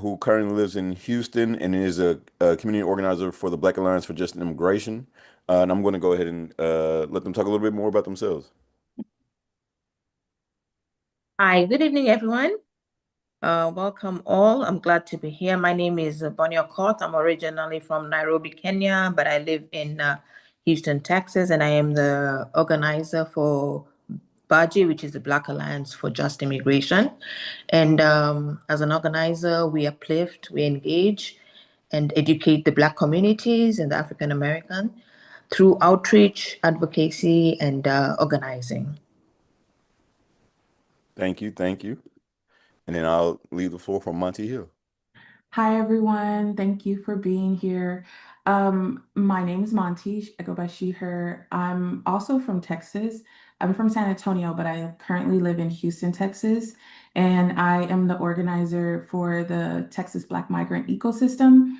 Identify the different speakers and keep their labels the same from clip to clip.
Speaker 1: who currently lives in Houston and is a community organizer for the Black Alliance for Just Immigration. And I'm going to go ahead and let them talk a little bit more about themselves.
Speaker 2: Hi, good evening, everyone. Welcome all. I'm glad to be here. My name is Bonnie Okoth. I'm originally from Nairobi, Kenya, but I live in Houston, Texas, and I am the organizer for BAJI, which is the Black Alliance for Just Immigration. And as an organizer, we uplift, we engage, and educate the Black communities and the African American through outreach, advocacy, and organizing.
Speaker 1: Thank you, thank you. And then I'll leave the floor for Monty Hill.
Speaker 3: Hi, everyone. Thank you for being here. My name is Monty. I go by she, her. I'm also from Texas. I'm from San Antonio, but I currently live in Houston, Texas. And I am the organizer for the Texas Black Migrant Ecosystem.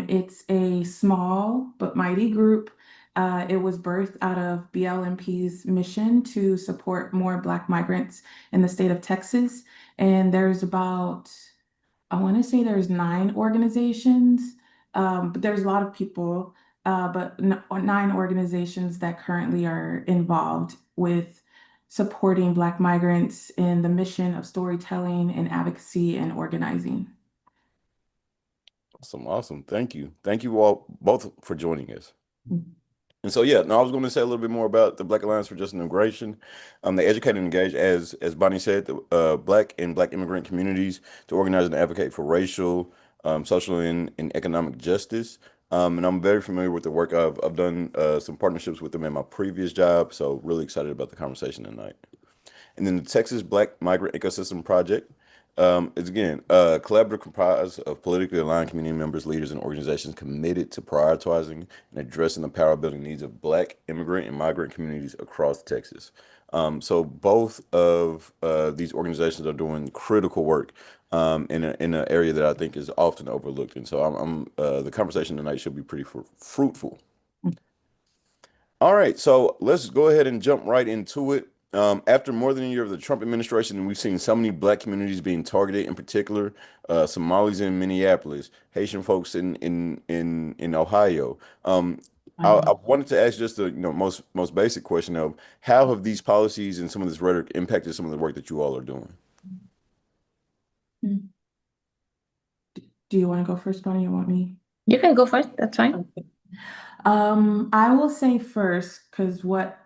Speaker 3: It's a small but mighty group. It was birthed out of BLMP's mission to support more Black migrants in the state of Texas. And there's about I want to say there's 9 organizations, but there's a lot of people, but 9 organizations that currently are involved with supporting Black migrants in the mission of storytelling and advocacy and organizing.
Speaker 1: Awesome, awesome. Thank you. Thank you all both for joining us.
Speaker 3: Mhm.
Speaker 1: And so, yeah, now I was going to say a little bit more about the Black Alliance for Just Immigration. They educate and engage, as Bonnie said, the Black and Black immigrant communities to organize and advocate for racial, social, and economic justice. And I'm very familiar with the work. I've done some partnerships with them in my previous job, so really excited about the conversation tonight. And then the Texas Black Migrant Ecosystem Project is again a collaborative comprised of politically aligned community members, leaders, and organizations committed to prioritizing and addressing the power building needs of Black immigrant and migrant communities across Texas. So both of these organizations are doing critical work in an area that I think is often overlooked. And so the conversation tonight should be pretty fruitful. All right, so let's go ahead and jump right into it. After more than a year of the Trump administration, we've seen so many Black communities being targeted, in particular, Somalis in Minneapolis, Haitian folks in Ohio. I wanted to ask just the most basic question of how have these policies and some of this rhetoric impacted some of the work that you all are doing?
Speaker 3: Mm. Do you want to go first, Bonnie? You want me?
Speaker 2: You can go first. That's fine.
Speaker 3: Okay. I will say first, because what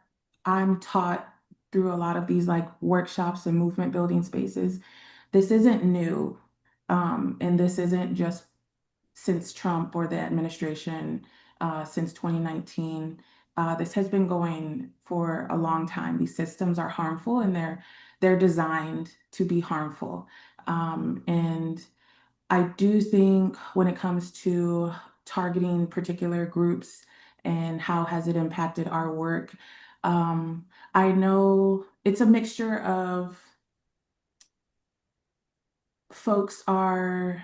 Speaker 3: I'm taught through a lot of these like workshops and movement building spaces, this isn't new. And this isn't just since Trump or the administration, since 2019. This has been going for a long time. These systems are harmful and they're designed to be harmful. And I do think when it comes to targeting particular groups and how has it impacted our work, um, I know it's a mixture of folks are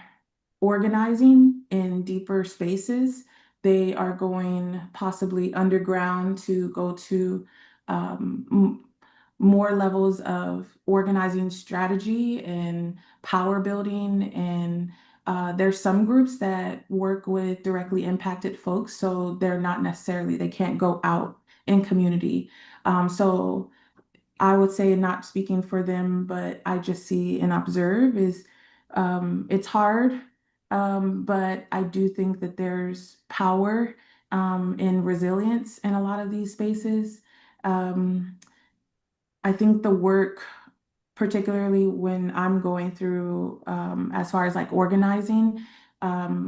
Speaker 3: organizing in deeper spaces. They are going possibly underground to go to more levels of organizing strategy and power building. And there's some groups that work with directly impacted folks, so they're not necessarily, they can't go out in community. So I would say, not speaking for them, but I just see and observe is it's hard, but I do think that there's power in resilience in a lot of these spaces. Um, I think the work, particularly when I'm going through, as far as like organizing,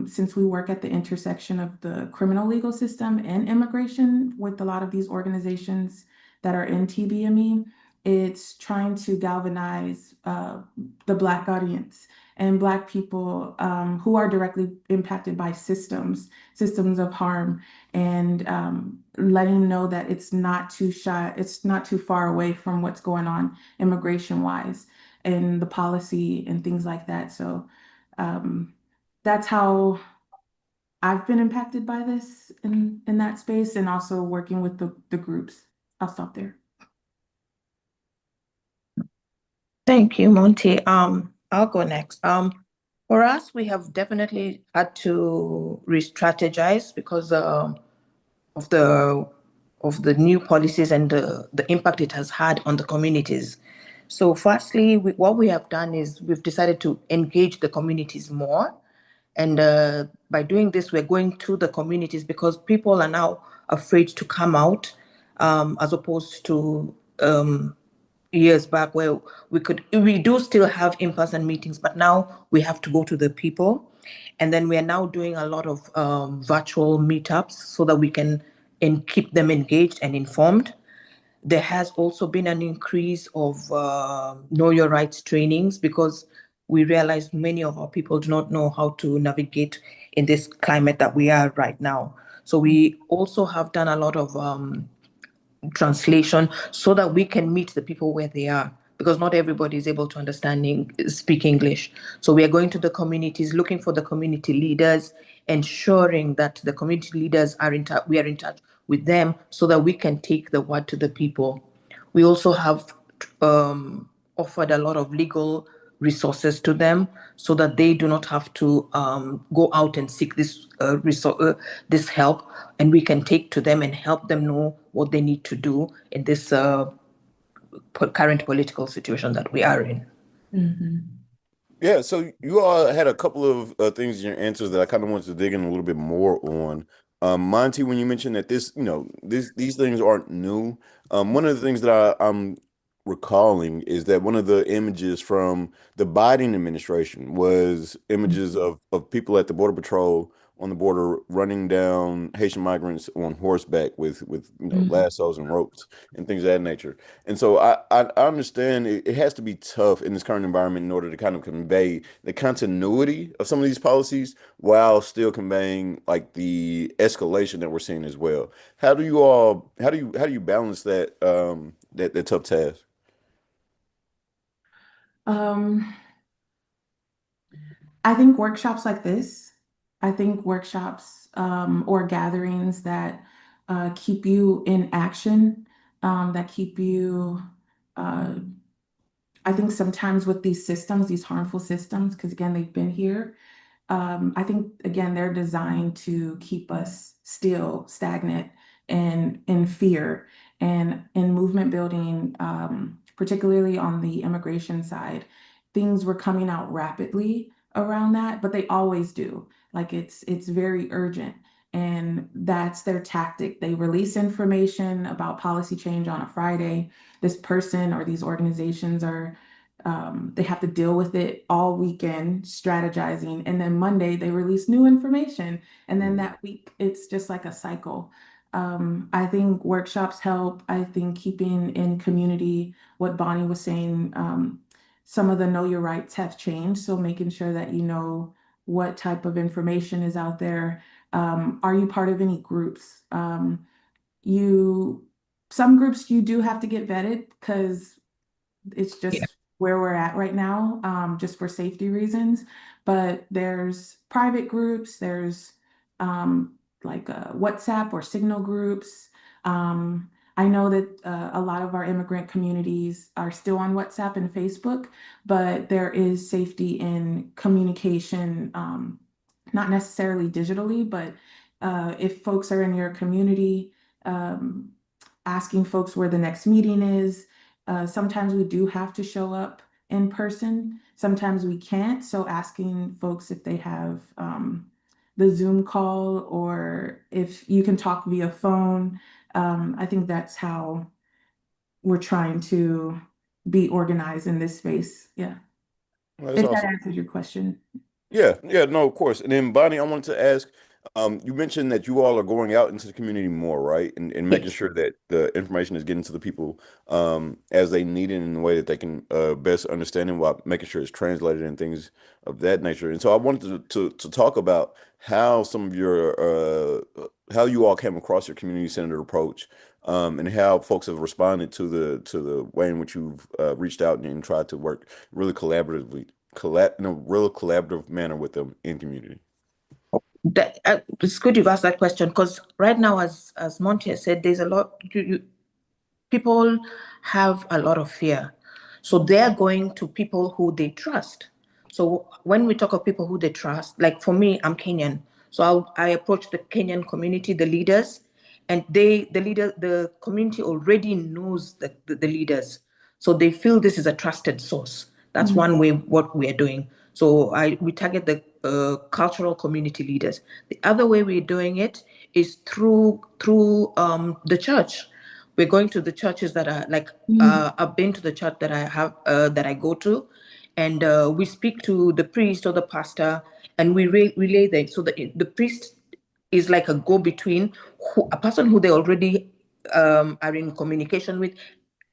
Speaker 3: since we work at the intersection of the criminal legal system and immigration with a lot of these organizations that are in TBME, it's trying to galvanize the Black audience and Black people who are directly impacted by systems of harm, and letting them know that it's not too shy, it's not too far away from what's going on immigration wise and the policy and things like that. So um, that's how I've been impacted by this in that space, and also working with the groups. I'll stop there.
Speaker 2: Thank you, Monty. I'll go next. For us, we have definitely had to re-strategize because of the new policies and the impact it has had on the communities. So firstly, what we have done is we've decided to engage the communities more. And by doing this, we're going to the communities because people are now afraid to come out, as opposed to years back where we do still have in-person meetings, but now we have to go to the people. And then we are now doing a lot of virtual meetups so that we can keep them engaged and informed. There has also been an increase of know your rights trainings because we realize many of our people do not know how to navigate in this climate that we are right now. So we also have done a lot of translation so that we can meet the people where they are because not everybody is able to speak English. So we are going to the communities, looking for the community leaders, ensuring that the community leaders are in touch. We are in touch with them so that we can take the word to the people. We also have offered a lot of legal resources to them so that they do not have to go out and seek this help, and we can take to them and help them know what they need to do in this current political situation that we are in.
Speaker 1: Yeah, so you all had a couple of things in your answers that I kind of wanted to dig in a little bit more on. Monty, when you mentioned that these things aren't new, one of the things that I'm recalling is that one of the images from the Biden administration was images of people at the Border Patrol on the border running down Haitian migrants on horseback with lassos and ropes and things of that nature. And so I understand it has to be tough in this current environment in order to kind of convey the continuity of some of these policies while still conveying like the escalation that we're seeing as well. How do you balance that tough task?
Speaker 3: Um, I think workshops like this, I think workshops or gatherings that keep you in action, that keep you, uh, I think sometimes with these systems, these harmful systems, because again, they've been here, I think again they're designed to keep us still stagnant and in fear and in movement building, particularly on the immigration side. Things were coming out rapidly around that, but they always do. Like it's very urgent. And that's their tactic. They release information about policy change on a Friday. This person or these organizations are they have to deal with it all weekend, strategizing, and then Monday they release new information, and then that week it's just like a cycle. I think workshops help. I think keeping in community, what Bonnie was saying, some of the know your rights have changed, so making sure that you know what type of information is out there. Are you part of any groups? You Some groups you do have to get vetted because it's
Speaker 2: Yeah.
Speaker 3: just where we're at right now, just for safety reasons. But there's private groups, there's like WhatsApp or Signal groups. I know that a lot of our immigrant communities are still on WhatsApp and Facebook, but there is safety in communication, not necessarily digitally, but if folks are in your community, um, asking folks where the next meeting is. Sometimes we do have to show up in person. Sometimes we can't. So asking folks if they have the Zoom call or if you can talk via phone. I think that's how we're trying to be organized in this space. Yeah.
Speaker 1: Well, that's
Speaker 3: If that
Speaker 1: awesome.
Speaker 3: answers your question.
Speaker 1: Yeah, yeah, no, of course. And then Bonnie, I wanted to ask, you mentioned that you all are going out into the community more, right? And making
Speaker 2: Yes.
Speaker 1: sure that the information is getting to the people as they need it in a way that they can best understand it while making sure it's translated and things of that nature. And so I wanted to talk about how some of your how you all came across your community centered approach, and how folks have responded to the way in which you've reached out and tried to work really collaboratively in a real collaborative manner with them in community.
Speaker 2: It's good you've asked that question because right now, as Monty has said, there's a lot. People have a lot of fear, so they're going to people who they trust. So when we talk of people who they trust, like for me, I'm Kenyan. So I approach the Kenyan community, the leaders, and the community already knows the leaders. So they feel this is a trusted source. That's
Speaker 3: Mm,
Speaker 2: one way what we are doing. So we target the cultural community leaders. The other way we're doing it is through the church. We're going to the churches that are like
Speaker 3: mm,
Speaker 2: I've been to the church that I have that I go to, and we speak to the priest or the pastor, and we relay them. So the priest is like a go-between, a person who they already are in communication with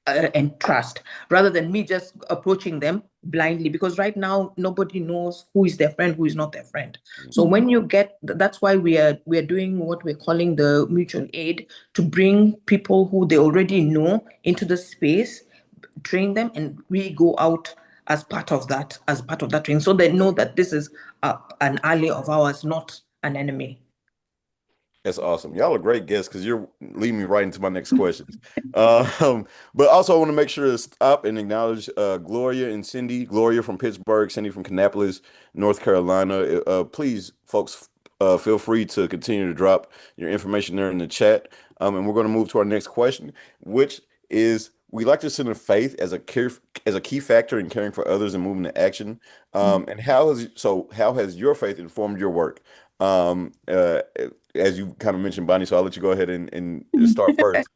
Speaker 2: and trust, rather than me just approaching them blindly. Because right now nobody knows who is their friend, who is not their friend. So
Speaker 3: mm,
Speaker 2: when you get, that's why we are doing what we're calling the mutual aid, to bring people who they already know into the space, train them, and we go out as part of that training, so they know that this is an ally of ours, not an enemy.
Speaker 1: That's awesome. Y'all are great guests because you're leading me right into my next questions. But also, I want to make sure to stop and acknowledge Gloria and Cindy. Gloria from Pittsburgh, Cindy from Kannapolis, North Carolina. Please, folks, feel free to continue to drop your information there in the chat. And we're going to move to our next question, which is we like to center faith as a key factor in caring for others and moving to action. And how has your faith informed your work? As you kind of mentioned, Bonnie, so I'll let you go ahead and start first.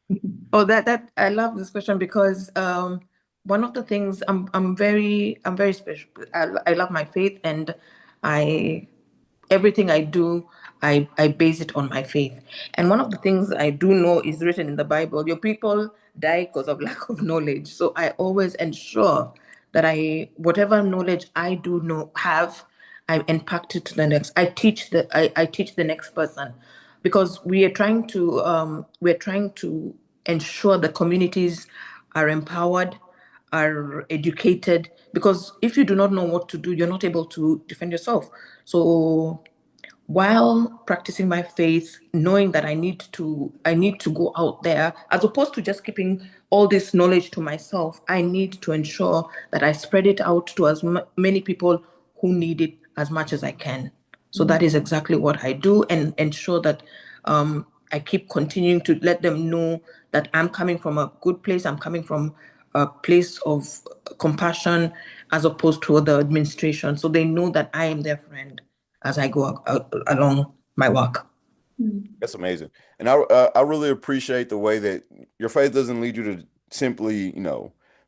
Speaker 2: Oh, that I love this question because one of the things I'm very special. I love my faith, and I everything I do, I base it on my faith. And one of the things I do know is written in the Bible: your people die because of lack of knowledge. So I always ensure that whatever knowledge I do know have, I impact it to the next. I teach the next person, because we're trying to ensure the communities are empowered, are educated, because if you do not know what to do, you're not able to defend yourself. So while practicing my faith, knowing that I need to go out there, as opposed to just keeping all this knowledge to myself, I need to ensure that I spread it out to as many people who need it as much as I can. So
Speaker 3: mm,
Speaker 2: that is exactly what I do, and ensure that I keep continuing to let them know that I'm coming from a good place. I'm coming from a place of compassion, as opposed to the administration. So they know that I am their friend as I go along my walk.
Speaker 3: mm,
Speaker 1: That's amazing. And I really appreciate the way that your faith doesn't lead you to simply,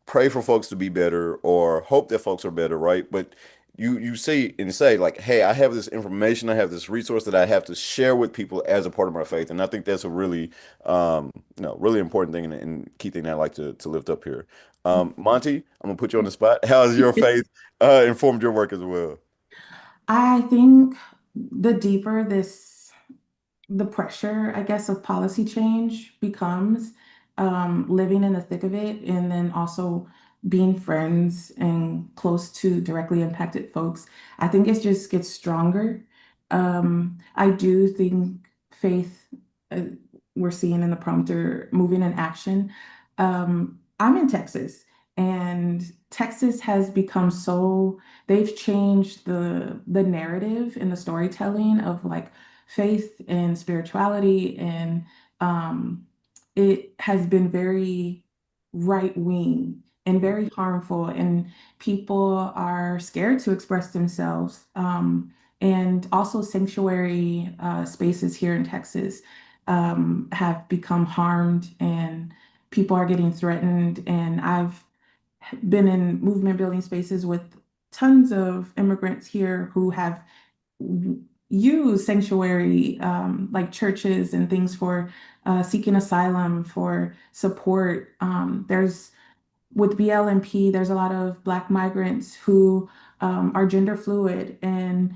Speaker 1: pray for folks to be better or hope that folks are better, right? But you see and say like, hey, I have this information, I have this resource that I have to share with people as a part of my faith. And I think that's a really, really important thing and key thing that I like to lift up here. Monty, I'm gonna put you on the spot. How has your faith informed your work as well?
Speaker 3: I think the deeper the pressure, I guess, of policy change becomes, living in the thick of it, and then also being friends and close to directly impacted folks, I think it just gets stronger. I do think faith, uh, we're seeing in the prompter, moving in action. I'm in Texas, and Texas has become so, they've changed the narrative and the storytelling of like faith and spirituality, and um, it has been very right wing and very harmful, and people are scared to express themselves. And also, sanctuary spaces here in Texas have become harmed, and people are getting threatened. And I've been in movement building spaces with tons of immigrants here who have use sanctuary, like churches and things for seeking asylum, for support. There's with BLMP, there's a lot of Black migrants who are gender fluid, and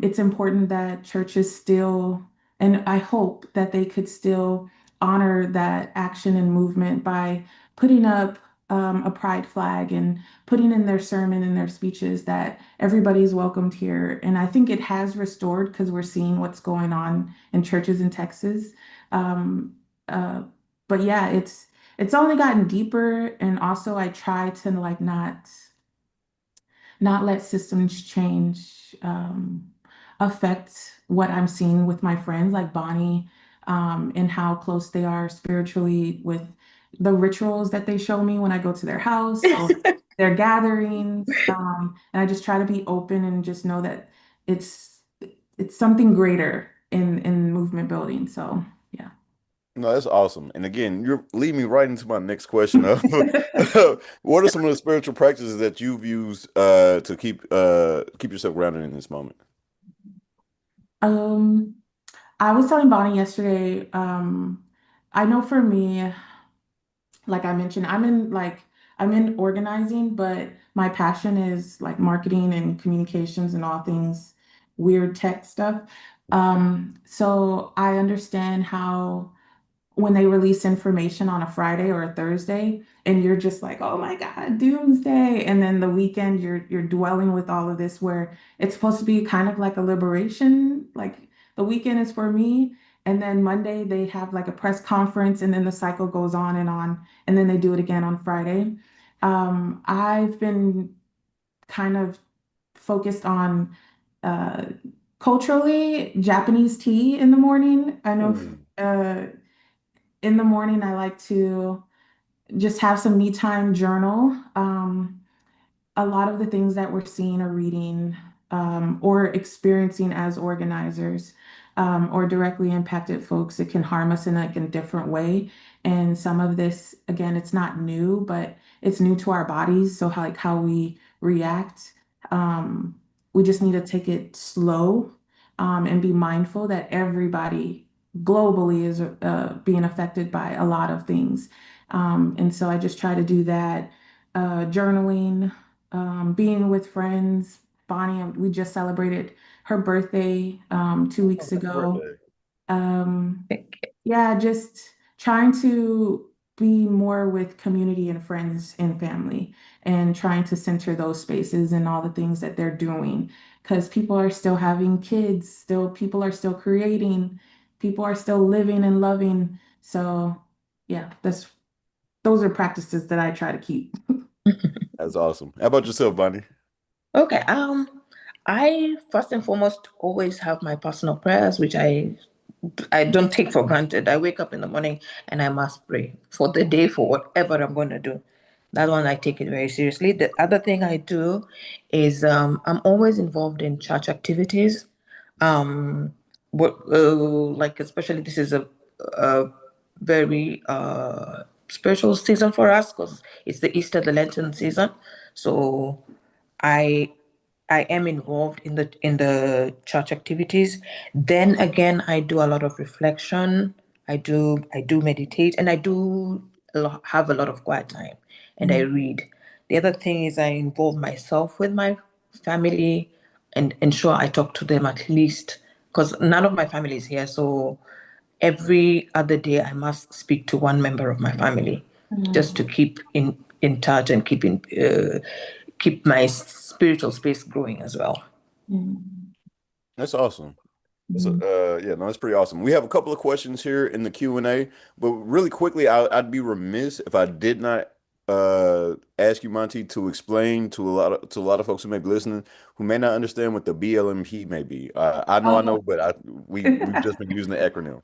Speaker 3: it's important that churches still, and I hope that they could still honor that action and movement by putting up a pride flag and putting in their sermon and their speeches that everybody's welcomed here. And I think it has restored because we're seeing what's going on in churches in Texas. Um, uh, but yeah, it's only gotten deeper, and also I try to like not not let systems change affect what I'm seeing with my friends like Bonnie, and how close they are spiritually with the rituals that they show me when I go to their house or their gatherings. And I just try to be open and just know that it's it's something greater in movement building. So yeah.
Speaker 1: No, that's awesome. And again, you're leading me right into my next question of what are some of the spiritual practices that you've used to keep yourself grounded in this moment?
Speaker 3: Um, I was telling Bonnie yesterday, I know for me, like I mentioned, I'm in organizing, but my passion is like marketing and communications and all things weird tech stuff. So I understand how when they release information on a Friday or a Thursday, and you're just like, oh my God, doomsday. And then the weekend you're dwelling with all of this where it's supposed to be kind of like a liberation. Like the weekend is for me. And then Monday they have like a press conference and then the cycle goes on and then they do it again on Friday. I've been kind of focused on uh, culturally Japanese tea in the morning. I know
Speaker 1: Mm.
Speaker 3: in the morning, I like to just have some me time journal. A lot of the things that we're seeing or reading or experiencing as organizers or directly impacted folks, it can harm us in like a different way. And some of this, again, it's not new, but it's new to our bodies. So how we react, um, we just need to take it slow and be mindful that everybody globally is being affected by a lot of things. And so I just try to do that, journaling, being with friends. Bonnie, we just celebrated her birthday 2 weeks
Speaker 1: Oh, happy
Speaker 3: ago.
Speaker 1: birthday.
Speaker 3: Um, yeah, just trying to be more with community and friends and family and trying to center those spaces and all the things that they're doing because people are still having kids, still people are still creating, people are still living and loving. So yeah, those are practices that I try to keep.
Speaker 1: That's awesome. How about yourself, Bonnie?
Speaker 2: Okay. I first and foremost always have my personal prayers, which I don't take for granted. I wake up in the morning and I must pray for the day, for whatever I'm going to do. That one I take it very seriously. The other thing I do is I'm always involved in church activities. What like especially this is a very spiritual season for us because it's the Easter, the Lenten season. So I I am involved in the church activities. Then again, I do a lot of reflection. I do meditate, and I do have a lot of quiet time, and I
Speaker 3: Mhm.
Speaker 2: read. The other thing is I involve myself with my family and ensure I talk to them at least because none of my family is here. So every other day I must speak to one member of my family just
Speaker 3: Mhm.
Speaker 2: to keep in touch and keep my spiritual space growing as well.
Speaker 3: Mhm.
Speaker 1: That's awesome. So,
Speaker 3: Mhm.
Speaker 1: yeah, no, that's pretty awesome. We have a couple of questions here in the Q&A, but really quickly, I'd be remiss if I did not ask you, Monty, to explain to a lot of folks who may be listening who may not understand what the BLMP may be. I
Speaker 3: Oh.
Speaker 1: know, but we've just been using the acronym.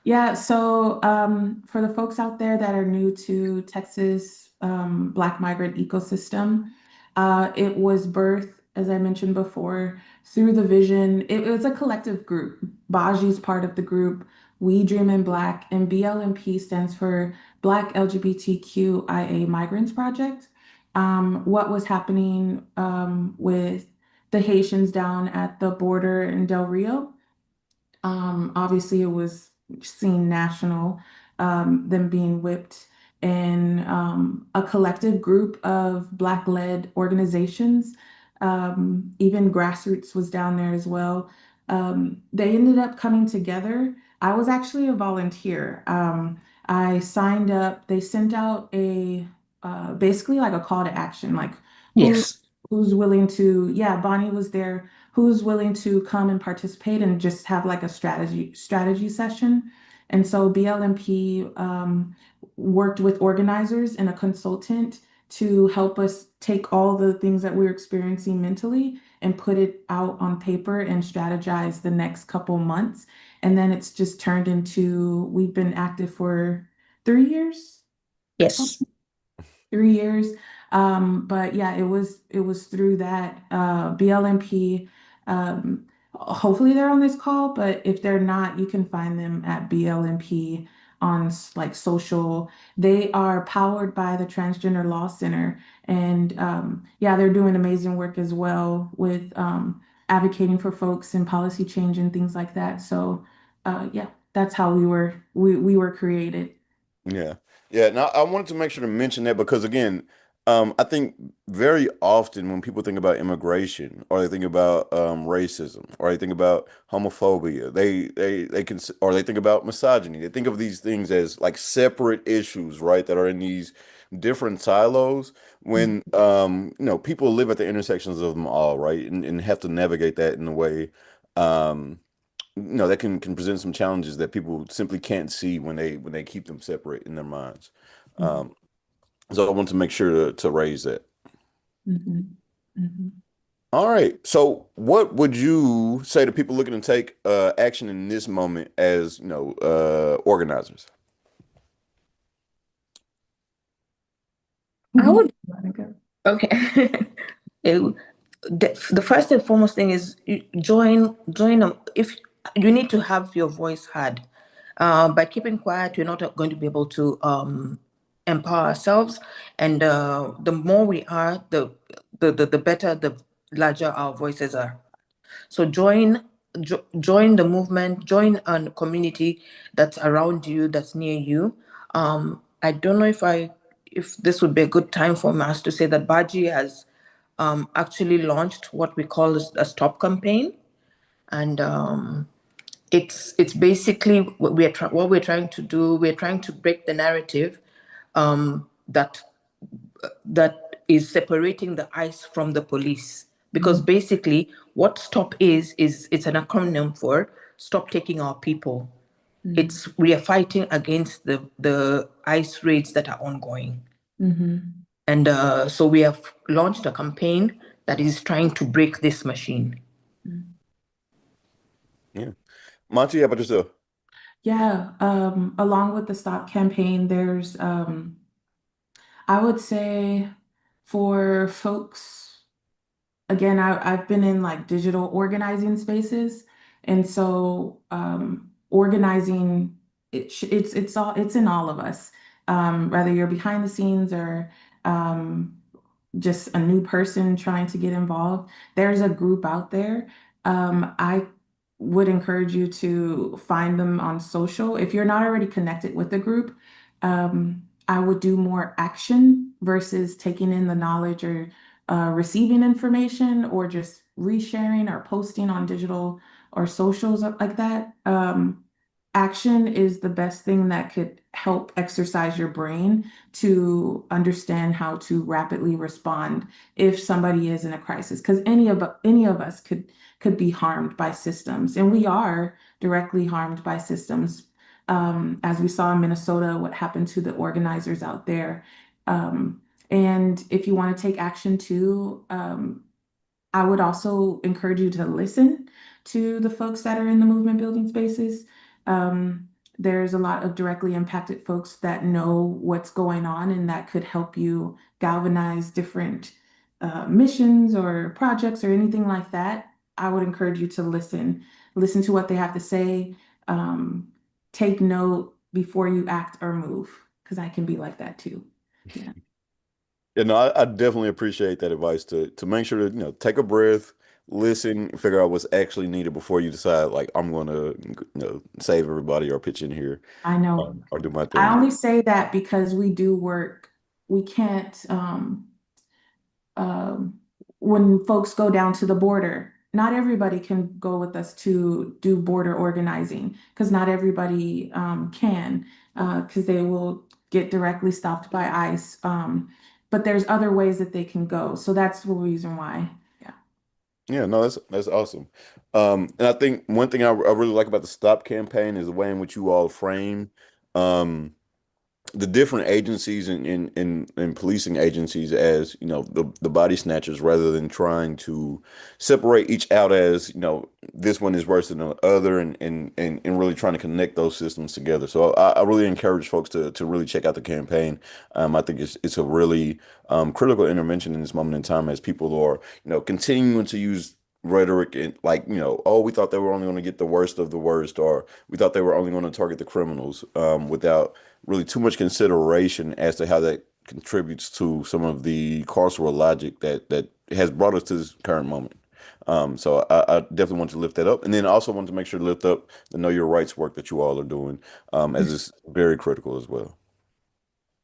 Speaker 3: Yeah, so for the folks out there that are new to Texas Black migrant ecosystem, it was birthed, as I mentioned before, through the vision. It was a collective group. Baji's part of the group. We Dream in Black, and BLMP stands for Black LGBTQIA Migrants Project. What was happening with the Haitians down at the border in Del Rio? Obviously, it was seen national, them being whipped, and a collective group of Black-led organizations, even grassroots was down there as well. They ended up coming together. I was actually a volunteer. I signed up. They sent out a basically like a call to action, like who
Speaker 2: Yes.
Speaker 3: who's willing to. Yeah, Bonnie was there, who's willing to come and participate and just have like a strategy session. And so BLMP worked with organizers and a consultant to help us take all the things that we're experiencing mentally and put it out on paper and strategize the next couple months. And then it's just turned into, we've been active for 3 years.
Speaker 2: Yes.
Speaker 3: 3 years. But yeah, it was through that BLMP. Hopefully they're on this call, but if they're not, you can find them at BLMP on like social. They are powered by the Transgender Law Center, and yeah, they're doing amazing work as well with advocating for folks and policy change and things like that. So yeah, that's how we were created.
Speaker 1: Yeah. Yeah. Now I wanted to make sure to mention that because again, I think very often when people think about immigration or they think about racism or they think about homophobia, they can or they think about misogyny. They think of these things as like separate issues, right? That are in these different silos when people live at the intersections of them all, right? And have to navigate that in a way. Um, that can present some challenges that people simply can't see when they keep them separate in their minds.
Speaker 3: Mhm,
Speaker 1: Um, so I want to make sure to raise that.
Speaker 3: mhm, mhm.
Speaker 1: All right. So what would you say to people looking to take action in this moment as, organizers?
Speaker 2: I would,
Speaker 3: Monica.
Speaker 2: okay. It- the first and foremost thing is join if you need to have your voice heard. By keeping quiet, we're not going to be able to empower ourselves, and the more we are, the better, the larger our voices are. So join the movement, join a community that's around you, that's near you. I don't know if this would be a good time for us to say that Baji has actually launched what we call a stop campaign, and it's basically what we're trying to do. We're trying to break the narrative that is separating the ICE from the police. Because
Speaker 3: Mhm,
Speaker 2: basically, what stop is it's an acronym for stop taking our people.
Speaker 3: mhm,
Speaker 2: It's we are fighting against the ICE raids that are ongoing.
Speaker 3: mhm,
Speaker 2: And so we have launched a campaign that is trying to break this machine.
Speaker 3: mhm.
Speaker 1: Yeah. Monty, how about yourself?
Speaker 3: Yeah, along with the Stop campaign, there's I would say for folks, again, I've been in like digital organizing spaces, and so organizing it's in all of us, whether you're behind the scenes or um, just a new person trying to get involved, there's a group out there. I would encourage you to find them on social. If you're not already connected with the group, I would do more action versus taking in the knowledge or receiving information or just resharing or posting on digital or socials like that. Action is the best thing that could help exercise your brain to understand how to rapidly respond if somebody is in a crisis, because any of us could be harmed by systems, and we are directly harmed by systems. As we saw in Minnesota, what happened to the organizers out there. And if you want to take action too, I would also encourage you to listen to the folks that are in the movement building spaces. Um, there's a lot of directly impacted folks that know what's going on and that could help you galvanize different missions or projects or anything like that. I would encourage you to listen to what they have to say, um, take note before you act or move, because I can be like that too. Yeah,
Speaker 1: Yeah, no, I definitely appreciate that advice to make sure to, take a breath, listen, figure out what's actually needed before you decide like I'm going to, save everybody or pitch in here,
Speaker 3: I know.
Speaker 1: or do my
Speaker 3: I
Speaker 1: thing.
Speaker 3: only say that because we do work. We can't, um, when folks go down to the border, not everybody can go with us to do border organizing because not everybody can, because they will get directly stopped by ICE. But there's other ways that they can go. So that's the reason why. Yeah.
Speaker 1: Yeah, no, that's awesome. And I think one thing I really like about the Stop campaign is the way in which you all frame, um, the different agencies and policing agencies as, the body snatchers, rather than trying to separate each out as, this one is worse than the other, and really trying to connect those systems together. So I really encourage folks to really check out the campaign. I think it's a really critical intervention in this moment in time, as people are, continuing to use rhetoric and, like, oh, we thought they were only going to get the worst of the worst, or we thought they were only going to target the criminals, without really too much consideration as to how that contributes to some of the carceral logic that has brought us to this current moment. So I definitely want to lift that up, and then also want to make sure to lift up the Know Your Rights work that you all are doing, as it's very critical as well.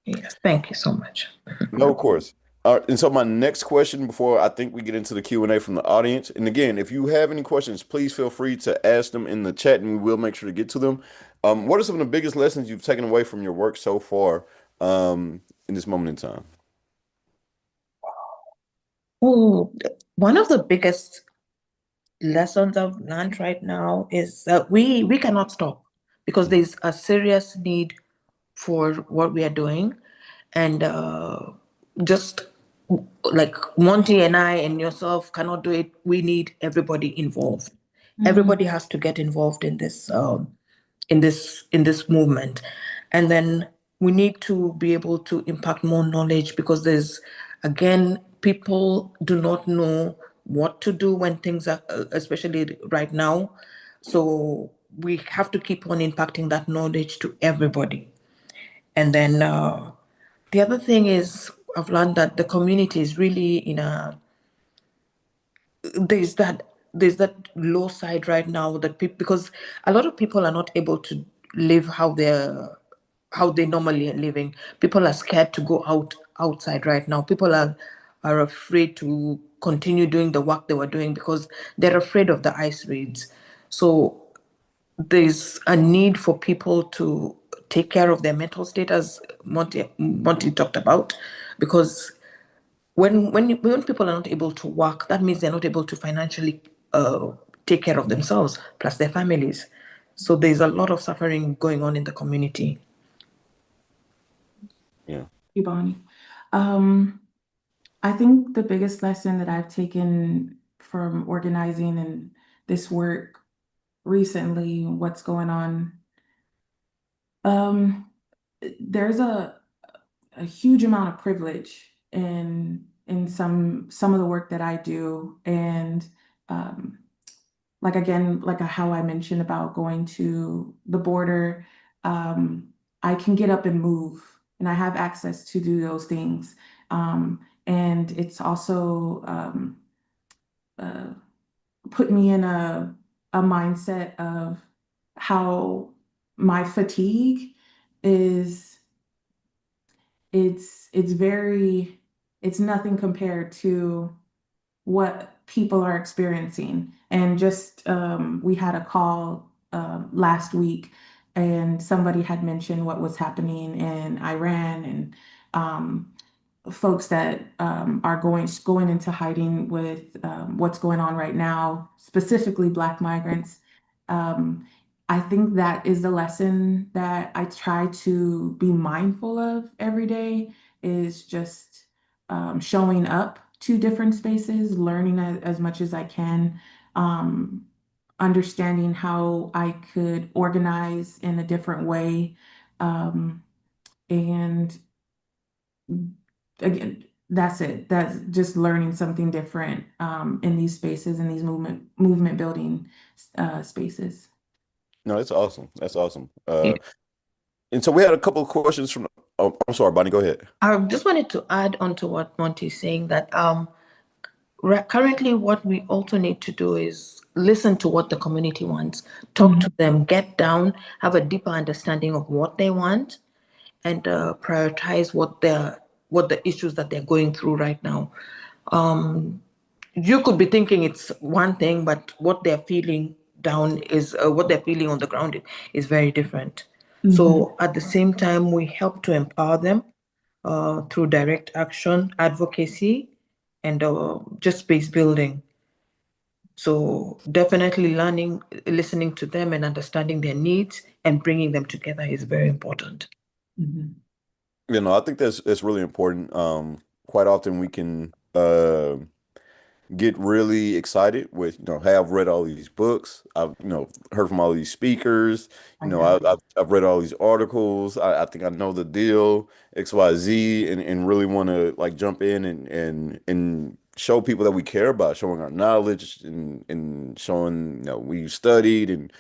Speaker 2: Yes, thank you so much.
Speaker 1: No, of course. All right, and so my next question, before I think we get into the Q&A from the audience, and again, if you have any questions, please feel free to ask them in the chat, and we will make sure to get to them. What are some of the biggest lessons you've taken away from your work so far, in this moment in time?
Speaker 2: Oh, one of the biggest lessons I've learned right now is that we cannot stop, because there's a serious need for what we are doing. And just like Monty and I and yourself cannot do it, we need everybody involved. Everybody has to get involved in this movement. And then we need to be able to impact more knowledge, because there's, again, people do not know what to do when things are, especially right now. So we have to keep on impacting that knowledge to everybody. And then the other thing is, I've learned that the community is really in a, there's that there's that low side right now, that people, because a lot of people are not able to live how they normally are living. People are scared to go outside right now. People are afraid to continue doing the work they were doing, because they're afraid of the ICE raids. So there's a need for people to take care of their mental state, as Monty talked about, because when people are not able to work, that means they're not able to financially take care of themselves plus their families. So there's a lot of suffering going on in the community.
Speaker 1: Yeah.
Speaker 3: You, Bonnie. I think the biggest lesson that I've taken from organizing and this work recently, what's going on, there's a huge amount of privilege in some of the work that I do. And um, like, again, like how I mentioned about going to the border, um, I can get up and move, and I have access to do those things. And it's also uh, put me in a mindset of how my fatigue is, it's very, it's nothing compared to what people are experiencing. And just we had a call last week, and somebody had mentioned what was happening in Iran, and folks that are going into hiding with what's going on right now, specifically Black migrants. Um, I think that is the lesson that I try to be mindful of every day, is just showing up to different spaces, learning as much as I can, um, understanding how I could organize in a different way. And again, that's it. That's just learning something different in these spaces, in these movement building spaces.
Speaker 1: No, that's awesome. That's awesome.
Speaker 2: Yeah.
Speaker 1: And so we had a couple of questions from. Oh, I'm sorry, Bonnie. Go ahead.
Speaker 2: I just wanted to add on to what Monty is saying, that currently what we also need to do is listen to what the community wants, talk to them, get down, have a deeper understanding of what they want, and prioritize what the issues that they're going through right now. You could be thinking it's one thing, but what they're feeling down is what they're feeling on the ground is very different. So at the same time, we help to empower them through direct action, advocacy, and just space building. So definitely learning, listening to them and understanding their needs and bringing them together is very important.
Speaker 3: Mhm.
Speaker 1: I think that's really important. Quite often we can get really excited with, hey, I've read all these books. I've, heard from all these speakers.
Speaker 3: Oh, yeah.
Speaker 1: I've read all these articles. I think I know the deal, XYZ, and really want to like jump in and show people that we care about, showing our knowledge and showing, we studied and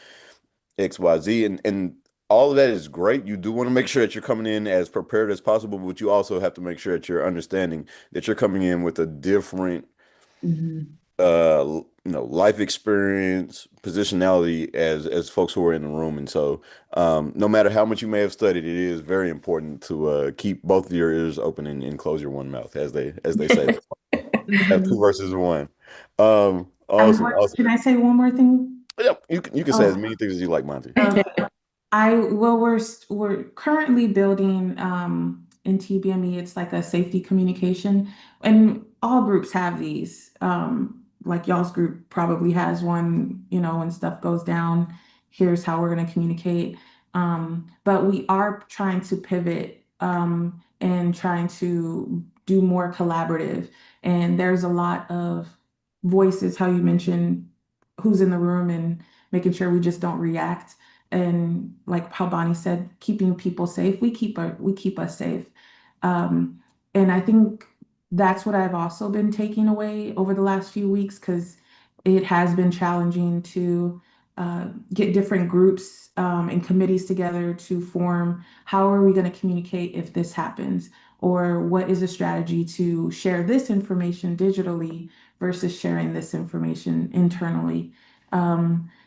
Speaker 1: XYZ and all of that is great. You do want to make sure that you're coming in as prepared as possible, but you also have to make sure that you're understanding that you're coming in with a different
Speaker 3: Mhm.
Speaker 1: life experience, positionality as folks who are in the room. And so no matter how much you may have studied, it is very important to keep both of your ears open and close your one mouth, as they say. Have two
Speaker 3: Mhm.
Speaker 1: versus one. Awesome,
Speaker 3: What,
Speaker 1: awesome.
Speaker 3: can I say one more thing?
Speaker 1: Yeah, you can say as
Speaker 3: Oh,
Speaker 1: many things as you like, Monty.
Speaker 3: we're currently building in TBME. It's like a safety communication, and all groups have these. Like y'all's group probably has one. When stuff goes down, here's how we're going to communicate. But we are trying to pivot and trying to do more collaborative. And there's a lot of voices. How you mentioned who's in the room and making sure we just don't react, and like how Bonnie said, keeping people safe. We keep us safe. Um, and I think that's what I've also been taking away over the last few weeks, because it has been challenging to get different groups and committees together to form how are we going to communicate if this happens, or what is a strategy to share this information digitally versus sharing this information internally.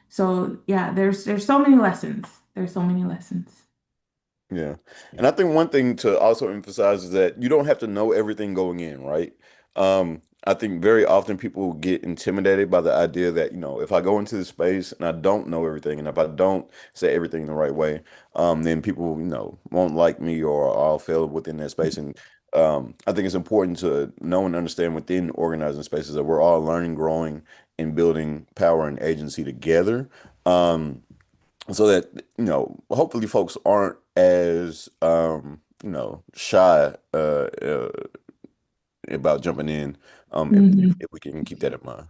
Speaker 3: So yeah, there's so many lessons. There's so many lessons.
Speaker 1: Yeah. And I think one thing to also emphasize is that you don't have to know everything going in, right? I think very often people get intimidated by the idea that, if I go into the space and I don't know everything, and if I don't say everything the right way, then people, won't like me or I'll fail within that space. And I think it's important to know and understand within organizing spaces that we're all learning, growing, and building power and agency together. So that hopefully folks aren't as shy about jumping in,
Speaker 3: Mhm.
Speaker 1: if we can keep that in mind.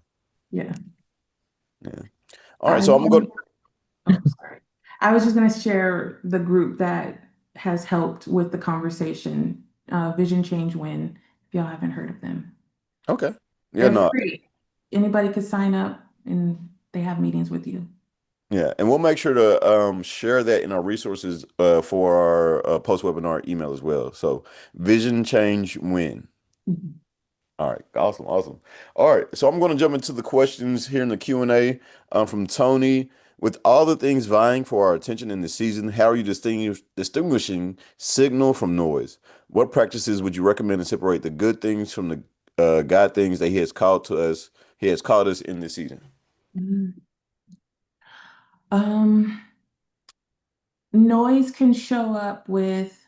Speaker 3: Yeah.
Speaker 1: Yeah. All right,
Speaker 3: I
Speaker 1: so I'm gonna
Speaker 3: oh, sorry. I was just going to share the group that has helped with the conversation, Vision Change Win, if y'all haven't heard of them.
Speaker 1: okay. Yeah,
Speaker 3: They're
Speaker 1: no,
Speaker 3: free. Anybody could sign up and they have meetings with you.
Speaker 1: yeah, and we'll make sure to share that in our resources for our post webinar email as well. So vision change win.
Speaker 3: Mhm.
Speaker 1: All right, awesome, awesome. All right, so I'm going to jump into the questions here in the Q&A from Tony. With all the things vying for our attention in the season, how are you distinguishing signal from noise? What practices would you recommend to separate the good things from the God things that He has called to us? He has called us in this season.
Speaker 3: Mhm. Um, Noise can show up with,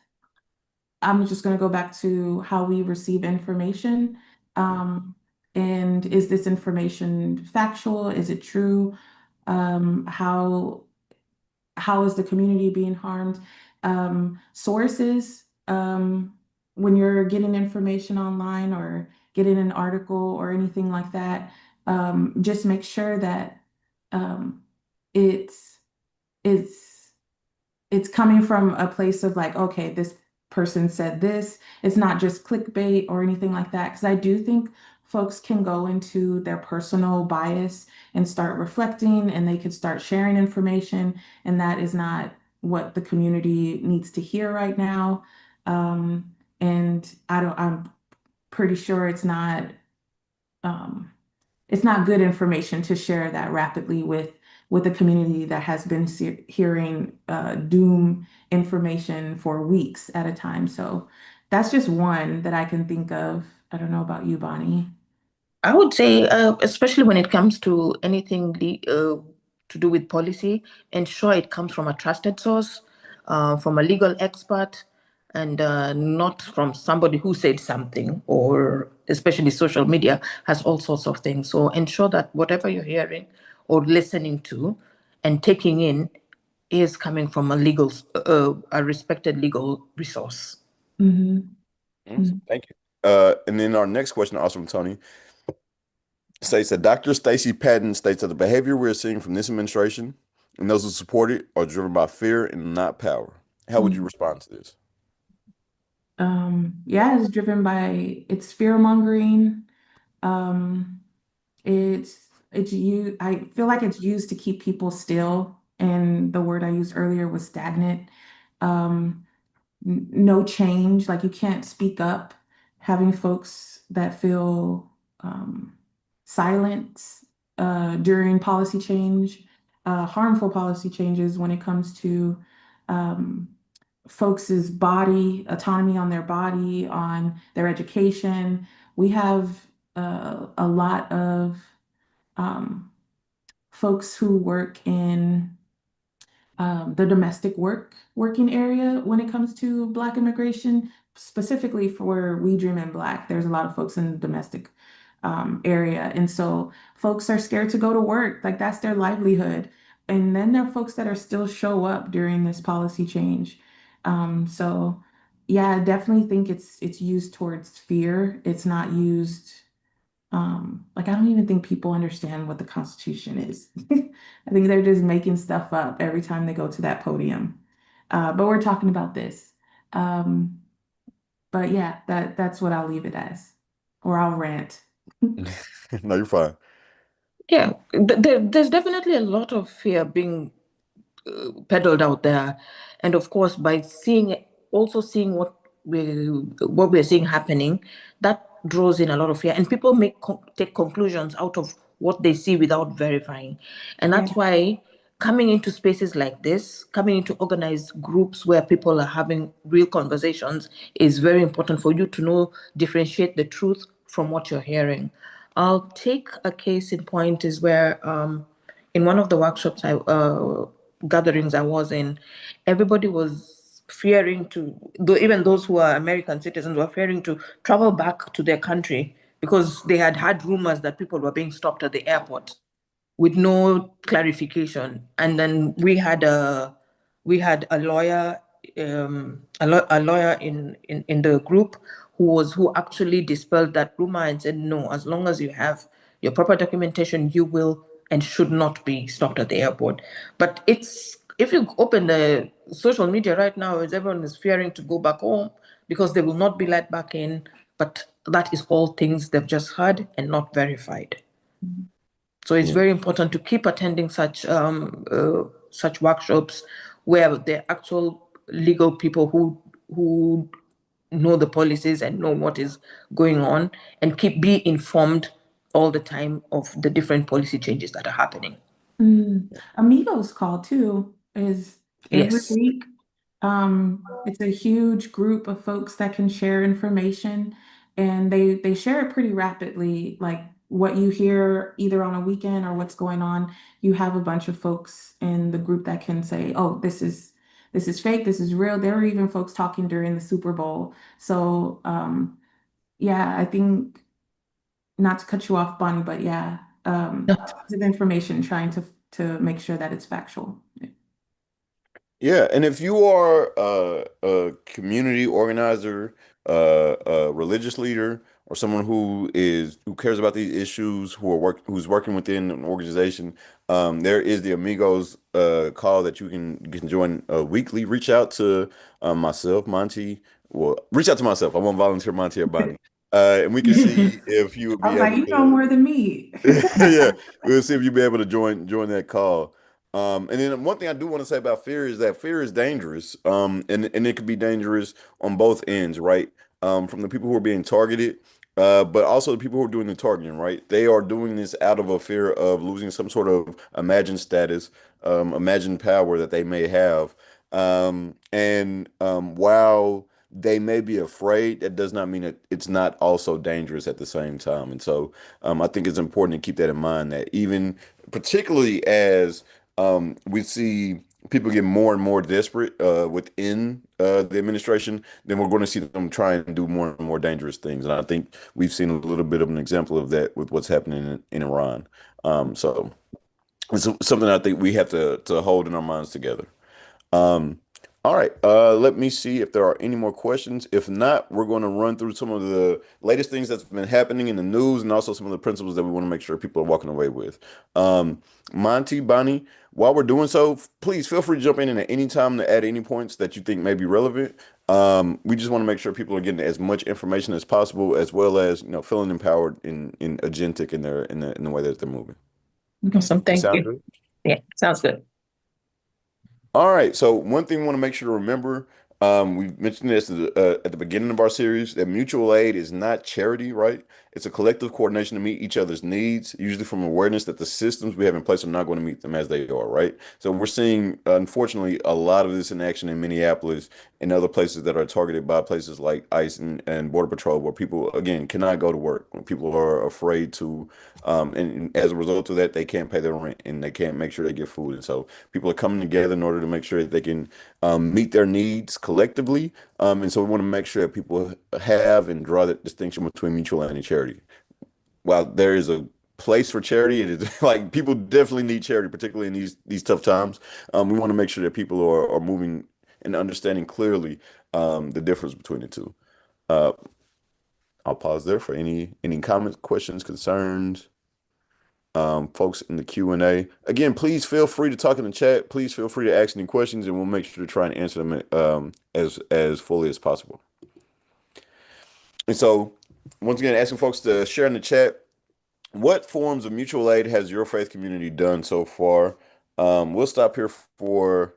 Speaker 3: I'm just going to go back to how we receive information. Um, and is this information factual? Is it true? How is the community being harmed? Sources, when you're getting information online or getting an article or anything like that, just make sure that um, it's it's it's coming from a place of like, okay, this person said this. It's not just clickbait or anything like that. Because I do think folks can go into their personal bias and start reflecting, and they could start sharing information. And that is not what the community needs to hear right now. And I'm pretty sure um, it's not good information to share that rapidly with a community that has been hearing doom information for weeks at a time. So that's just one that I can think of. I don't know about you, Bonnie.
Speaker 2: I would say, especially when it comes to anything to do with policy, ensure it comes from a trusted source, from a legal expert, and not from somebody who said something, or especially social media has all sorts of things. So ensure that whatever you're hearing or listening to and taking in is coming from a respected legal resource.
Speaker 3: Mhm.
Speaker 1: Awesome. Thank you. And then our next question, also from Tony, states that Dr. Stacey Patton states that the behavior we're seeing from this administration and those who support it are driven by fear and not power. How would you
Speaker 3: Mhm.
Speaker 1: respond to this?
Speaker 3: Yeah, it's fear mongering. Um, it's you. I feel like it's used to keep people still, and the word I used earlier was stagnant. Um, no change, like you can't speak up, having folks that feel silent during policy change, harmful policy changes when it comes to um, folks' body, autonomy on their body, on their education. We have a lot of um, folks who work in the domestic working area when it comes to Black immigration, specifically for where we dream in Black. There's a lot of folks in the domestic area, and so folks are scared to go to work. Like that's their livelihood. And then there are folks that are still show up during this policy change. So yeah, I definitely think it's used towards fear. It's not used like I don't even think people understand what the Constitution is. I think they're just making stuff up every time they go to that podium. But we're talking about this. Um, but yeah, that's what I'll leave it as, or I'll rant.
Speaker 1: No, you're fine.
Speaker 2: Yeah, there's definitely a lot of fear being peddled out there, and of course, by also seeing what we're seeing happening, that draws in a lot of fear, and people take conclusions out of what they see without verifying, and
Speaker 3: Yeah.
Speaker 2: that's why coming into spaces like this, coming into organized groups where people are having real conversations, is very important for you to know differentiate the truth from what you're hearing. I'll take a case in point is where in one of the workshops gatherings I was in, everybody was fearing to, though even those who are American citizens were fearing to travel back to their country because they had had rumors that people were being stopped at the airport with no clarification. And then we had a lawyer, a lawyer in the group who actually dispelled that rumor and said, no, as long as you have your proper documentation, you will and should not be stopped at the airport. But it's if you open the social media right now, everyone is fearing to go back home because they will not be let back in. But that is all things they've just heard and not verified. So it's
Speaker 1: Yeah.
Speaker 2: very important to keep attending such workshops where the actual legal people who know the policies and know what is going on and be informed all the time of the different policy changes that are happening.
Speaker 3: Amigos call too is every
Speaker 2: Yes.
Speaker 3: week. It's a huge group of folks that can share information and they share it pretty rapidly. Like what you hear either on a weekend or what's going on, you have a bunch of folks in the group that can say, "Oh, this is fake, this is real." There were even folks talking during the Super Bowl. So, yeah, I think not to cut you off, Bonnie, but yeah, tons of information trying to make sure that it's factual.
Speaker 1: Yeah, and if you are a community organizer, a religious leader, or someone who cares about these issues, who's working within an organization, there is the Amigos call that you can join weekly. Reach out to myself, Monty. Well, reach out to myself. I won't volunteer Monty or Bonnie, and we can see if you would
Speaker 3: I
Speaker 1: be
Speaker 3: was like,
Speaker 1: able
Speaker 3: you know
Speaker 1: to.
Speaker 3: more than me.
Speaker 1: Yeah, we'll see if you'll be able to join that call. And then one thing I do want to say about fear is that fear is dangerous. And it could be dangerous on both ends, right? From the people who are being targeted, but also the people who are doing the targeting, right? They are doing this out of a fear of losing some sort of imagined status, imagined power that they may have. And while they may be afraid, that does not mean that it's not also dangerous at the same time. And so I think it's important to keep that in mind that even particularly as we see people get more and more desperate within the administration, then we're going to see them try and do more and more dangerous things. And I think we've seen a little bit of an example of that with what's happening in Iran. So it's something I think we have to hold in our minds together. Um, All right. Let me see if there are any more questions. If not, we're going to run through some of the latest things that's been happening in the news and also some of the principles that we want to make sure people are walking away with. Um, Monty, Bonnie, while we're doing so, please feel free to jump in at any time to add any points that you think may be relevant. We just want to make sure people are getting as much information as possible, as well as feeling empowered in agentic in their in the way that they're moving.
Speaker 3: Okay.
Speaker 2: Awesome.
Speaker 1: That
Speaker 2: Thank
Speaker 1: sound
Speaker 2: you.
Speaker 1: good?
Speaker 2: Yeah, sounds good.
Speaker 1: All right. So one thing we want to make sure to remember, we mentioned this at the beginning of our series, that mutual aid is not charity, right? It's a collective coordination to meet each other's needs, usually from awareness that the systems we have in place are not going to meet them as they are, right? So we're seeing, unfortunately, a lot of this in action in Minneapolis and other places that are targeted by places like ICE and Border Patrol, where people, again, cannot go to work, when people are afraid to, and as a result of that, they can't pay their rent and they can't make sure they get food. And so people are coming together in order to make sure that they can meet their needs collectively. And so we want to make sure that people have and draw that distinction between mutual aid and charity. While there is a place for charity, it is like people definitely need charity, particularly in these tough times. We want to make sure that people are moving and understanding clearly the difference between the two. Uh, I'll pause there for any comments, questions, concerns. Folks in the Q&A. Again, please feel free to talk in the chat. Please feel free to ask any questions, and we'll make sure to try and answer them as fully as possible. And so, once again, asking folks to share in the chat, what forms of mutual aid has your faith community done so far? We'll stop here for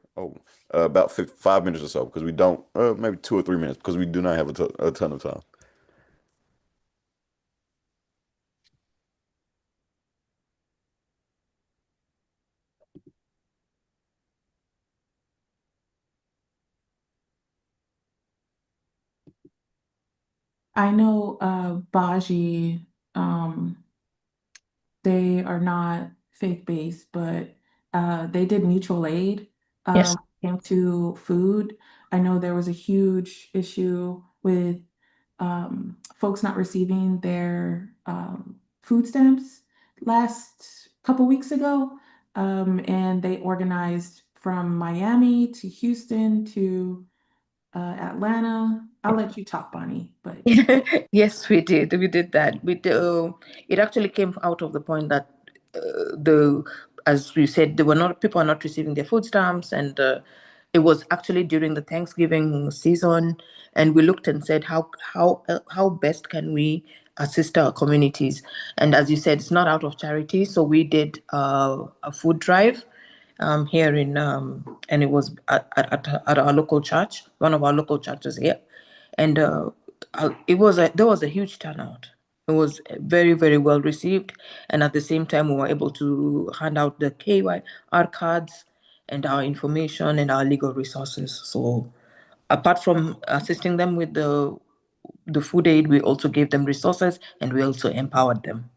Speaker 1: about 5 minutes or so because we don't, maybe 2 or 3 minutes because we do not have a ton of time.
Speaker 3: I know Baji, they are not faith-based, but they did mutual aid
Speaker 2: Yes.
Speaker 3: came to food. I know there was a huge issue with folks not receiving their food stamps last couple weeks ago. And they organized from Miami to Houston to Atlanta. I'll let you talk, Bonnie, but
Speaker 2: Yes, we did. We did that. It actually came out of the point that as we said, there were not people are not receiving their food stamps, and it was actually during the Thanksgiving season, and we looked and said, how best can we assist our communities? And as you said, it's not out of charity, so we did a food drive here and it was at our local church, one of our local churches here, and there was a huge turnout. It was very, very well received, and at the same time, we were able to hand out the KYR cards and our information and our legal resources. So, apart from assisting them with the food aid, we also gave them resources and we also empowered them.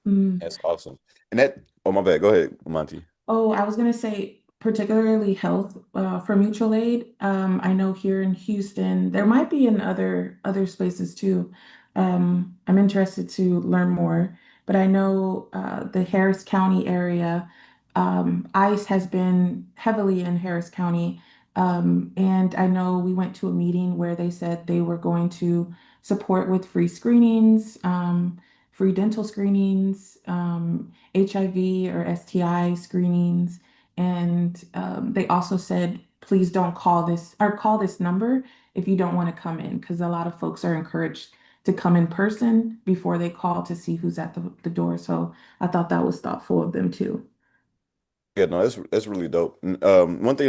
Speaker 3: mm,
Speaker 1: That's awesome. And oh, my bad. Go ahead, Monty.
Speaker 3: oh, I was gonna say particularly health for mutual aid. I know here in Houston, there might be in other spaces too. I'm interested to learn more, but I know the Harris County area, ICE has been heavily in Harris County. And I know we went to a meeting where they said they were going to support with free screenings, free dental screenings, HIV or STI screenings. And they also said, please don't call this or call this number if you don't want to come in, because a lot of folks are encouraged to come in person before they call to see who's at the door. So I thought that was thoughtful of them too.
Speaker 1: Yeah, no, that's really dope. And, one thing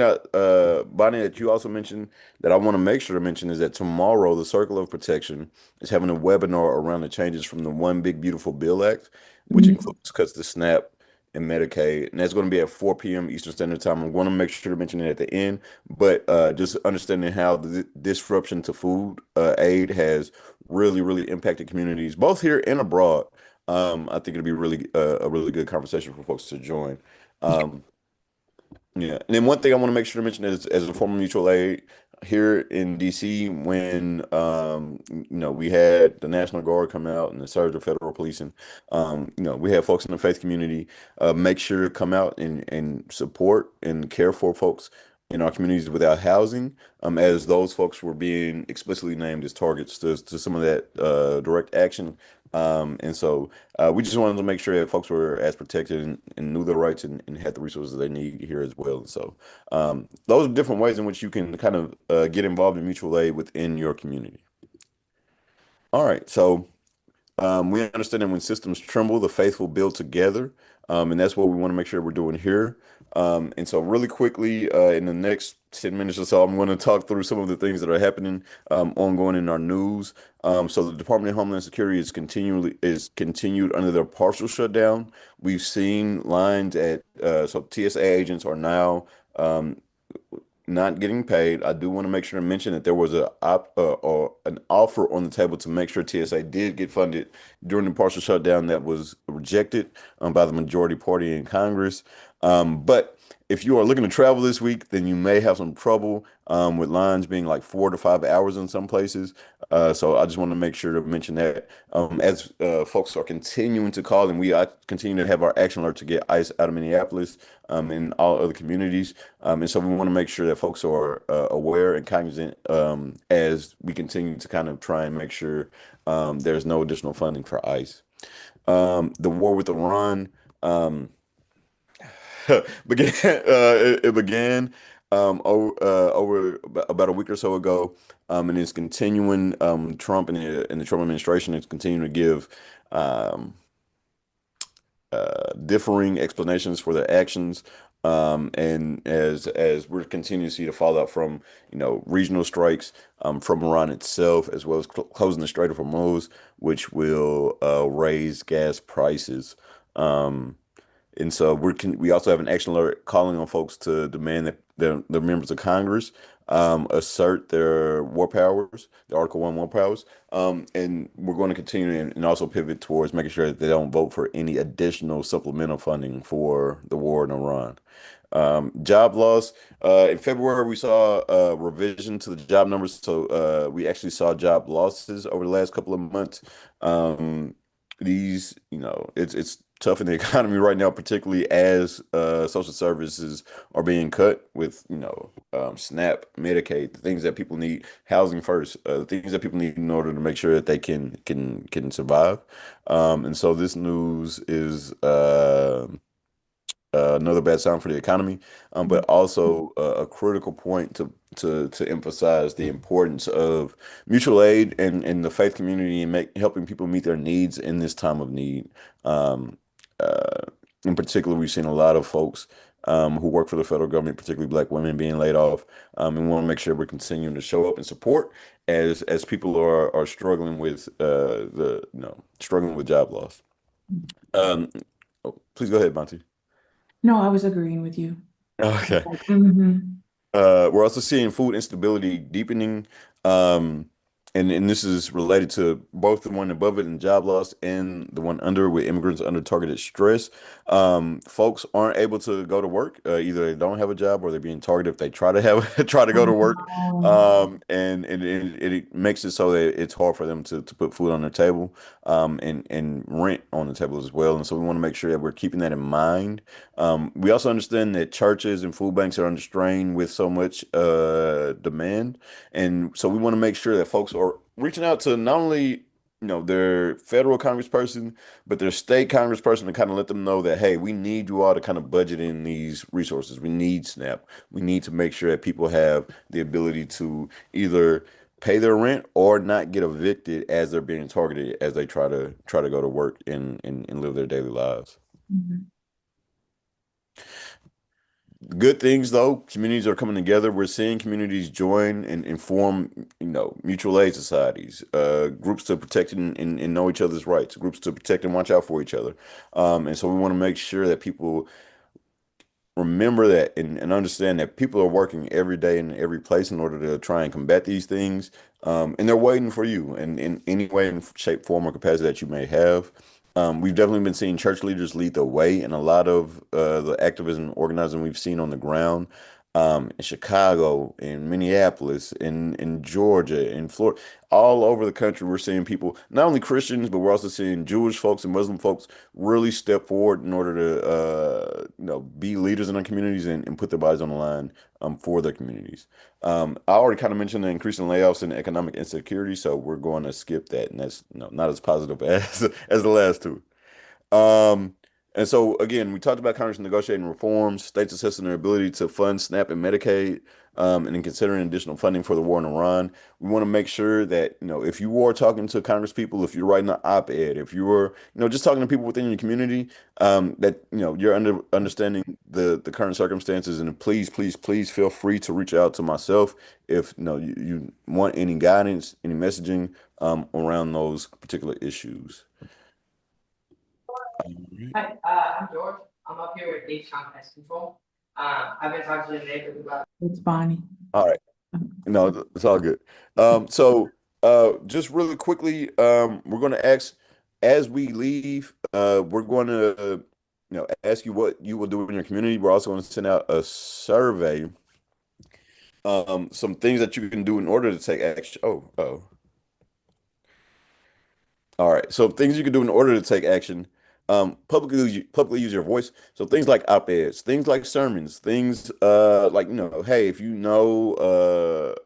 Speaker 1: Bonnie, that you also mentioned that I want to make sure to mention is that tomorrow the Circle of Protection is having a webinar around the changes from the One Big Beautiful Bill Act, which
Speaker 3: Mhm.
Speaker 1: includes cuts to SNAP and Medicaid, and that's going to be at 4 p.m. Eastern Standard Time. I'm going to make sure to mention it at the end, but just understanding how the disruption to food aid has really impacted communities both here and abroad. I think it'll be really a really good conversation for folks to join. Um, yeah, and then one thing I want to make sure to mention is, as a former mutual aid here in DC, when we had the National Guard come out and the surge of federal policing, we had folks in the faith community make sure to come out and support and care for folks in our communities without housing, as those folks were being explicitly named as targets to some of that direct action. And so we just wanted to make sure that folks were as protected and knew their rights and had the resources they need here as well. So those are different ways in which you can kind of get involved in mutual aid within your community. All right, so. We understand that when systems tremble, the faithful build together, and that's what we want to make sure we're doing here. And so, really quickly, in the next 10 minutes or so, I'm going to talk through some of the things that are happening ongoing in our news. So, the Department of Homeland Security is continued under their partial shutdown. We've seen lines at so TSA agents are now. Not getting paid. I do want to make sure to mention that there was or an offer on the table to make sure TSA did get funded during the partial shutdown that was rejected by the majority party in Congress. But if you are looking to travel this week, then you may have some trouble with lines being like 4 to 5 hours in some places. So I just want to make sure to mention that as folks are continuing to call and we continue to have our action alert to get ICE out of Minneapolis and all other communities. And so we want to make sure that folks are aware and cognizant as we continue to kind of try and make sure there's no additional funding for ICE. The war with Iran. began it began over about a week or so ago, and it's continuing. Trump and the Trump administration is continuing to give um, differing explanations for their actions. And as we're continuing to see the fallout from regional strikes from Iran itself, as well as closing the Strait of Hormuz, which will raise gas prices. Um, and so we also have an action alert calling on folks to demand that the members of Congress assert their war powers, the Article 1 war powers. And we're going to continue and also pivot towards making sure that they don't vote for any additional supplemental funding for the war in Iran. Job loss. In February, we saw a revision to the job numbers. So we actually saw job losses over the last couple of months. It's tough in the economy right now, particularly as social services are being cut with, SNAP, Medicaid, the things that people need, housing first, the things that people need in order to make sure that they can survive. And so this news is another bad sign for the economy, but also a critical point to emphasize the importance of mutual aid and the faith community and helping people meet their needs in this time of need. Um, uh, in particular, we've seen a lot of folks who work for the federal government, particularly Black women, being laid off, and we want to make sure we're continuing to show up and support as people are struggling with struggling with job loss. Um, Please go ahead, Monty.
Speaker 3: No, I was agreeing with you.
Speaker 1: Okay.
Speaker 3: Mhm.
Speaker 1: We're also seeing food instability deepening. Um, and this is related to both the one above it and job loss and the one under with immigrants under targeted stress. Folks aren't able to go to work. Either they don't have a job or they're being targeted if they try to try to go to work. And it makes it so that it's hard for them to put food on their table, and rent on the table as well. And so we want to make sure that we're keeping that in mind. We also understand that churches and food banks are under strain with so much demand, and so we want to make sure that folks are reaching out to not only their federal congressperson, but their state congressperson to kind of let them know that hey, we need you all to kind of budget in these resources. We need SNAP. We need to make sure that people have the ability to either pay their rent or not get evicted as they're being targeted as they try to go to work and live their daily lives.
Speaker 3: Mhm.
Speaker 1: Good things though, communities are coming together. We're seeing communities join and form, mutual aid societies, groups to protect and know each other's rights, groups to protect and watch out for each other. And so we want to make sure that people remember that and understand that people are working every day in every place in order to try and combat these things. And they're waiting for you in any way, in shape, form, or capacity that you may have. We've definitely been seeing church leaders lead the way in a lot of the activism and organizing we've seen on the ground. in Chicago, in Minneapolis, in Georgia, in Florida, all over the country. We're seeing people, not only Christians, but we're also seeing Jewish folks and Muslim folks really step forward in order to, be leaders in their communities and put their bodies on the line, for their communities. I already kind of mentioned the increasing layoffs and economic insecurity, so we're going to skip that, and that's, not as positive as the last two. Um, and so again, we talked about Congress negotiating reforms, states assessing their ability to fund SNAP and Medicaid, and then considering additional funding for the war in Iran. We want to make sure that, if you are talking to Congress people, if you're writing an op-ed, if you were, just talking to people within your community, that, you're understanding the current circumstances. And please, please, please feel free to reach out to myself if, you want any guidance, any messaging, around those particular issues. All right.
Speaker 4: Hi, I'm George. I'm up here with Nation Pest Control. I've been talking to the neighbors about.
Speaker 3: It's Bonnie.
Speaker 1: All right. No, it's all good. So just really quickly, we're going to ask as we leave, we're going to, ask you what you will do in your community. We're also going to send out a survey, some things that you can do in order to take action. Oh. All right. So things you can do in order to take action. Publicly use your voice. So things like op-eds, things like sermons, things like, hey, if you know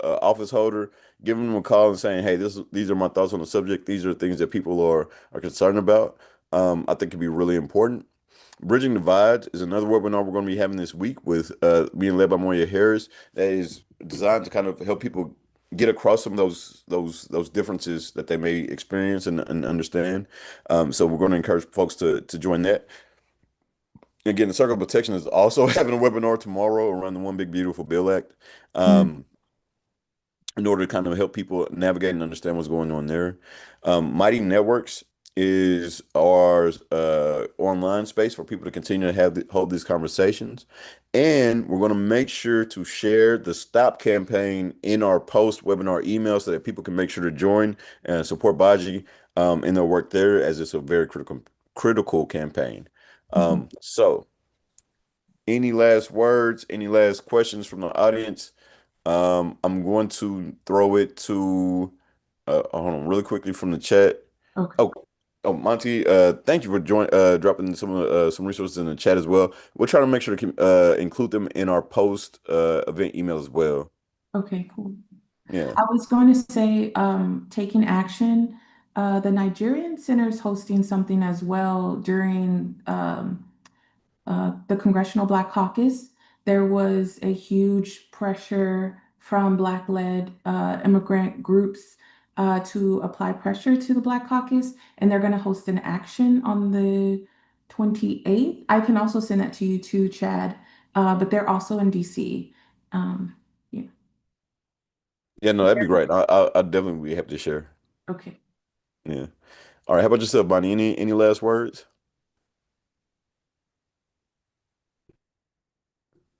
Speaker 1: office holder, give them a call and saying, hey, these are my thoughts on the subject. These are things that people are concerned about. I think could be really important. Bridging Divides is another webinar we're going to be having this week with being led by Moya Harris, that is designed to kind of help people get across some of those differences that they may experience and understand. So we're going to encourage folks to join that. Again, the Circle of Protection is also having a webinar tomorrow around the One Big Beautiful Bill Act.
Speaker 3: Mm.
Speaker 1: In order to kind of help people navigate and understand what's going on there. Mighty Networks is our online space for people to continue to hold these conversations. And we're going to make sure to share the Stop campaign in our post-webinar email so that people can make sure to join and support Baji in their work there, as it's a very critical campaign.
Speaker 3: Mhm.
Speaker 1: So any last words, any last questions from the audience? I'm going to throw it to hold on really quickly from the chat.
Speaker 3: Okay.
Speaker 1: Oh, Monty, thank you for dropping some resources in the chat as well. We'll try to make sure to include them in our post event email as well.
Speaker 3: Okay, cool.
Speaker 1: Yeah.
Speaker 3: I was going to say, taking action. The Nigerian Center is hosting something as well during the Congressional Black Caucus. There was a huge pressure from Black-led immigrant groups to apply pressure to the Black Caucus, and they're going to host an action on the 28th. I can also send that to you too, Chad, but they're also in DC. Yeah.
Speaker 1: Yeah, no, that'd be great. I definitely be happy to share.
Speaker 3: Okay.
Speaker 1: Yeah. All right. How about yourself, Bonnie? Any last words?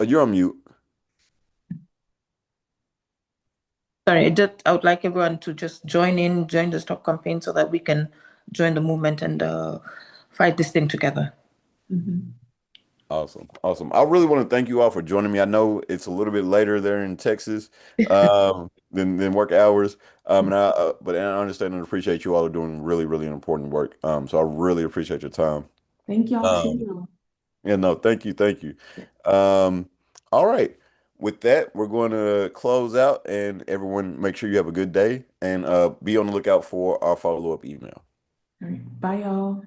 Speaker 1: You're on mute.
Speaker 2: Sorry, I would like everyone to just join the Stop campaign so that we can join the movement and fight this thing together.
Speaker 3: Mhm.
Speaker 1: Awesome. Awesome. I really want to thank you all for joining me. I know it's a little bit later there in Texas, than work hours. But I understand and appreciate you all are doing really, really important work. So I really appreciate your time.
Speaker 3: Thank y'all
Speaker 1: Um,
Speaker 3: too.
Speaker 1: yeah, no, thank you, thank you. Um, all right. With that, we're going to close out, and everyone make sure you have a good day and be on the lookout for our follow-up email.
Speaker 3: All right. Bye, y'all.